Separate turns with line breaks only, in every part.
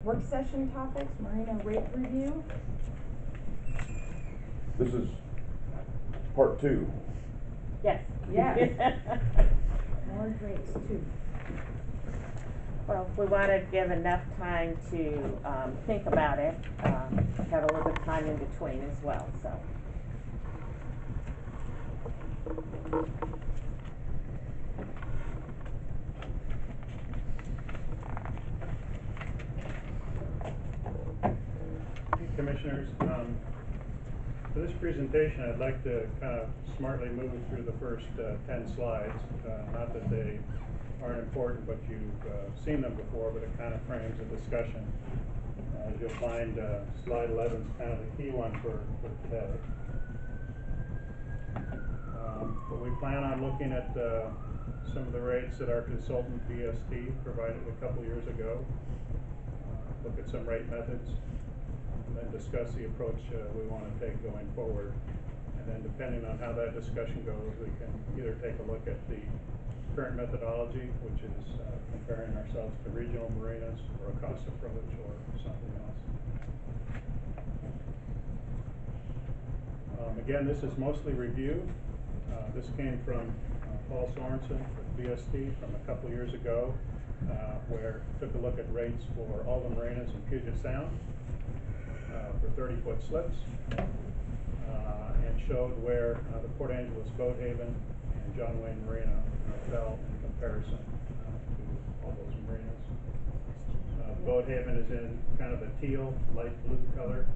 Work session topics, marina rate review.
This is part 2.
Yes.
Yes. More rates too.
Well, we want to give enough time to think about it, have a little bit of time in between as well, so.
Commissioners, for this presentation, I'd like to kind of smartly move through the first 10 slides. Not that they aren't important, but you've seen them before, but it kind of frames a discussion. As you'll find, slide 11 is kind of the key one for today. But we plan on looking at some of the rates that our consultant BST provided a couple years ago. Look at some rate methods, and then discuss the approach we want to take going forward. And then depending on how that discussion goes, we can either take a look at the current methodology, which is comparing ourselves to regional marinas, or a cost approach, or something else. Again, this is mostly review. This came from Paul Sorensen with BST from a couple years ago, where took a look at rates for all the marinas in Puget Sound for 30-foot slips, and showed where the Port Angeles Boat Haven and John Wayne Marina fell in comparison to all those marinas. Boat Haven is in kind of a teal, light blue color.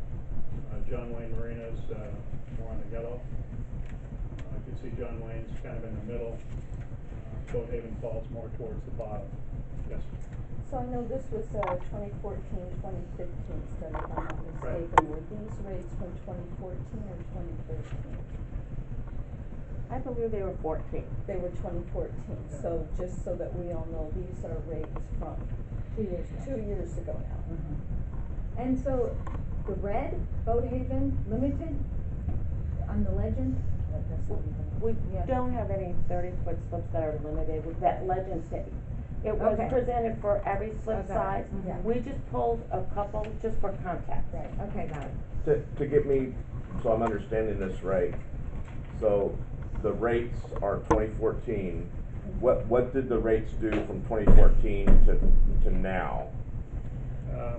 John Wayne Marina is more on the yellow. You can see John Wayne's kind of in the middle. Boat Haven falls more towards the bottom. Yes.
So I know this was 2014, 2015 study, if I'm not mistaken.
Right.
Were these rates from 2014 or 2013?
I believe they were 14.
They were 2014,
Yeah.
so just so that we all know, these are rates from 2 years ago now.
Mm-hmm. And so the red Boat Haven Limited on the legend,
That's not even.
We
Yeah.
don't have any 30-foot slips that are limited with that legend thing. It was
Okay.
presented for every slip
Okay.
size.
Yeah.
We just pulled a couple just for context.
right, okay, got it.
To get me, so I'm understanding this right, so the rates are 2014. What did the rates do from 2014 to now?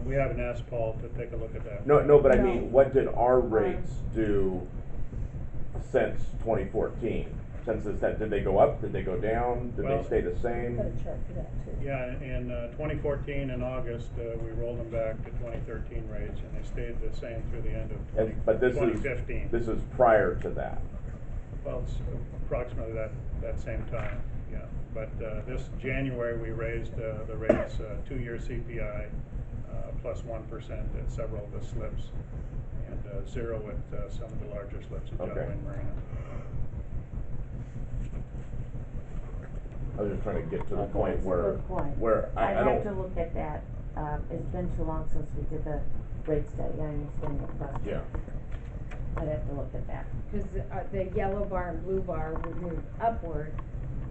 We haven't asked Paul to take a look at that.
No, but I
No.
mean, what did our rates do since 2014? Census that, did they go up, did they go down, did
Well,
they stay the same?
Got a chart for that too.
Yeah, in 2014 in August, we rolled them back to 2013 rates, and they stayed the same through the end of
But this
2015.
this is prior to that.
Well, it's approximately that same time, yeah. But this January, we raised the rates 2-year CPI plus 1% at several of the slips, and 0 at some of the larger slips at John
Okay.
Wayne Marina.
I was just trying to get to the
Okay,
point
that's a
where,
good point.
I
I'd have to
don't,
look at that. It's been too long since we did the rate study. I understand your question.
yeah.
I'd have to look at that.
Because the yellow bar and blue bar would move upward,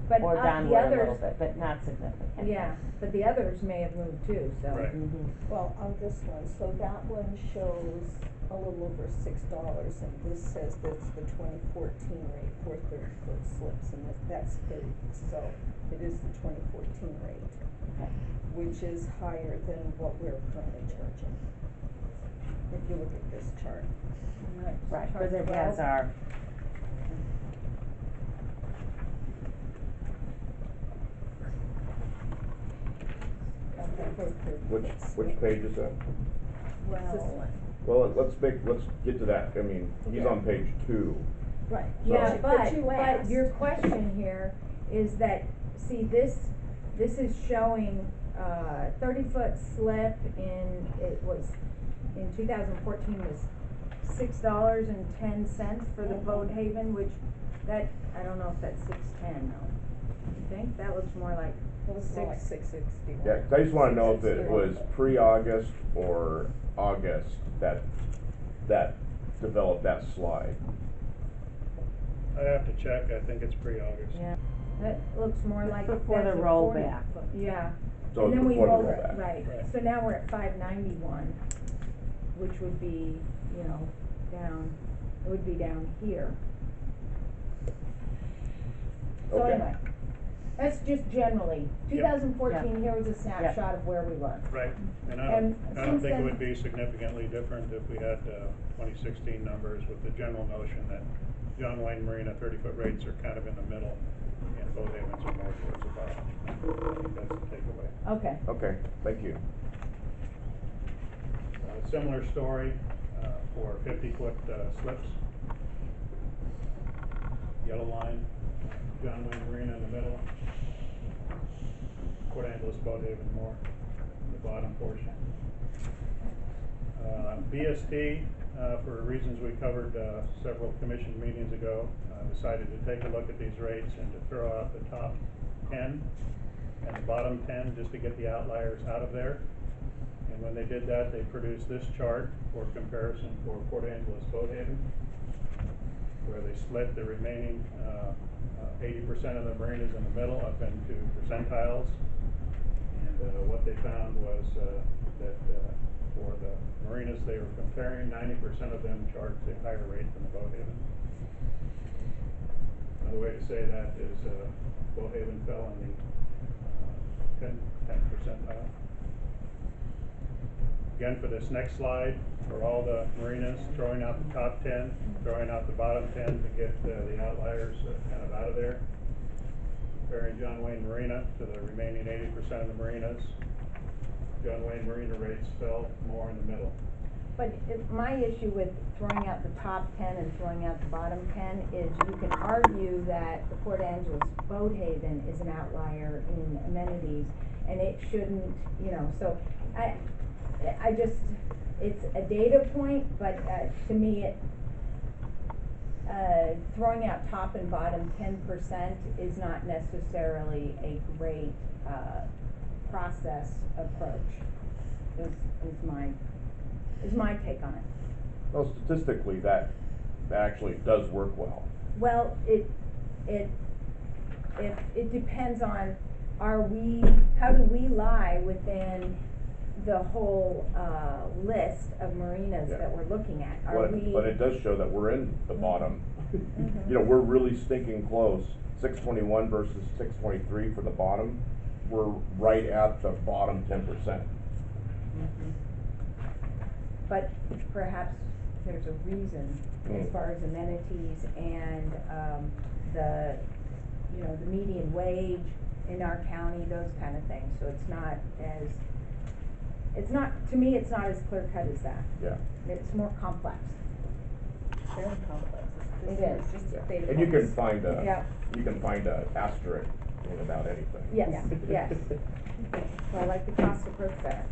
but
Or
the
downward a little
others,
bit, but not significant.
yeah, but the others may have moved too, so.
Right.
Mhm.
Well, on this one, so that one shows a little over $6, and this says that's the 2014 rate for 30-foot slips, and that's 30, so it is the 2014 rate,
Okay.
which is higher than what we're currently charging. If you look at this chart.
Right,
Chart
because it has
12.
our,
Okay, for 30 foot
Which page is that?
Well, this one.
Well, let's get to that. I mean, he's
Okay.
on page 2.
Right.
So-
Yeah,
But you
but
asked.
your question here is that, see, this is showing 30-foot slip in 2014 was $6.10 for the Boat Haven, which I don't know if that's 610 though. You think? That looks more like
It was more like 660.
Yeah, 'cause I just wanna know if it was pre-August or August that developed that slide.
I'd have to check. I think it's pre-August.
Yeah, that looks more like.
before
that's
the
a
rollback.
40 Yeah,
So
And
it's
then we
before the
lower it,
rollback.
right,
Right.
so now we're at 591, which would be, you know, down, it would be down here. So
Okay.
anyway, that's just generally,
Yep.
2014,
Yeah.
here was a snapshot of where we were.
Right, and
And
I don't
since
think it
then-
would be significantly different if we had, 2016 numbers with the general notion that John Wayne Marina 30-foot rates are kind of in the middle, and boat havens are more towards the bottom. I think that's the takeaway.
Okay,
Okay, thank you.
Similar story, for 50-foot, slips. Yellow line, John Wayne Marina in the middle. Port Angeles Boat Haven more, in the bottom portion. BSD, for reasons we covered, several commission meetings ago, decided to take a look at these rates and to throw out the top 10 and the bottom 10, just to get the outliers out of there. And when they did that, they produced this chart for comparison for Port Angeles Boat Haven, where they split the remaining 80% of the marinas in the middle up into percentiles. And what they found was that for the marinas they were comparing, 90% of them charged a higher rate than the Boat Haven. Another way to say that is Boat Haven fell in the 10 percentile. Again, for this next slide, for all the marinas, throwing out the top 10, throwing out the bottom 10 to get the outliers kind of out of there. Comparing John Wayne Marina to the remaining 80% of the marinas, John Wayne Marina rates fell more in the middle.
but my issue with throwing out the top 10 and throwing out the bottom 10 is you can argue that the Port Angeles Boat Haven is an outlier in amenities, and it shouldn't, you know, so I just, it's a data point, but to me, throwing out top and bottom 10% is not necessarily a great process approach. Is my take on it.
Well, statistically, that actually does work well.
Well, it depends on, how do we lie within the whole list of marinas
Yeah.
that we're looking at? Are we?
But it does show that we're in the bottom.
Mhm.
You know, we're really stinking close. 621 versus 623 for the bottom. We're right at the bottom 10%.
But perhaps there's a reason as far as amenities and the, you know, the median wage in our county, those kind of things. So to me, it's not as clear cut as that.
Yeah.
It's more complex.
Very complex.
It
This
is.
just
Yeah.
data
And you can
points.
find
Yeah.
a asterisk in about anything.
Yes, yes. Well, I like the cost approach better.